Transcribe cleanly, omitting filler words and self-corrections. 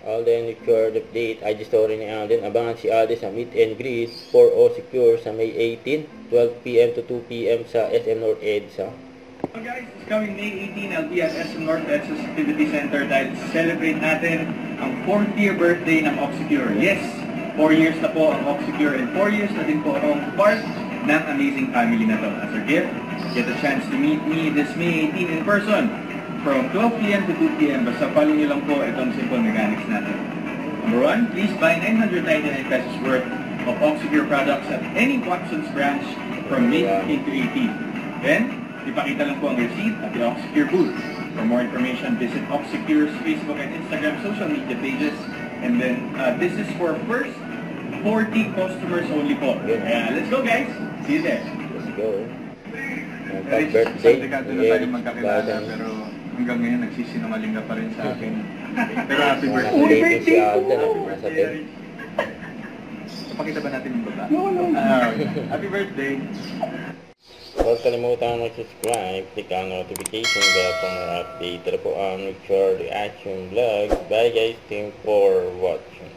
Alden Record update. IG story ni Alden. Abangan si Alden sa meet and greet for O Secure sa May 18, 12 p.m. to 2 p.m. sa SM North EDSA. So guys, it's coming May 18, I'll be at SM North EDSA Activity Center dahil celebrate natin ang 4th year birthday ng Oxecure. Yes, 4 years na po ang Oxecure and 4 years na din po akong part ng amazing family na to. As a gift, get a chance to meet me this May 18 in person from 12 p.m. to 2 p.m. Basta follow nyo lang po itong simple mechanics natin. Number 1, please buy 999 pesos worth of Oxecure products at any Watson's branch from May 15 to 18. Then, ipakita lang po ang receipt at the Oxecure booth. For more information, visit Oxecure's Facebook and Instagram social media pages. And then, this is for first 40 customers only po. Let's go guys! See you there! Let's go! Pag-birthday, na tayo magkakilala, pero hanggang ngayon nagsisinungaling ka pa rin sa akin. Pero happy birthday! Happy birthday po! Happy birthday! Pakita ba natin yung baba? No. Happy birthday! Huwag kalimutan mag-subscribe, click ang notification bell for more update. Ito po ang Record Reaction Vlog. Bye guys, thank you for watching.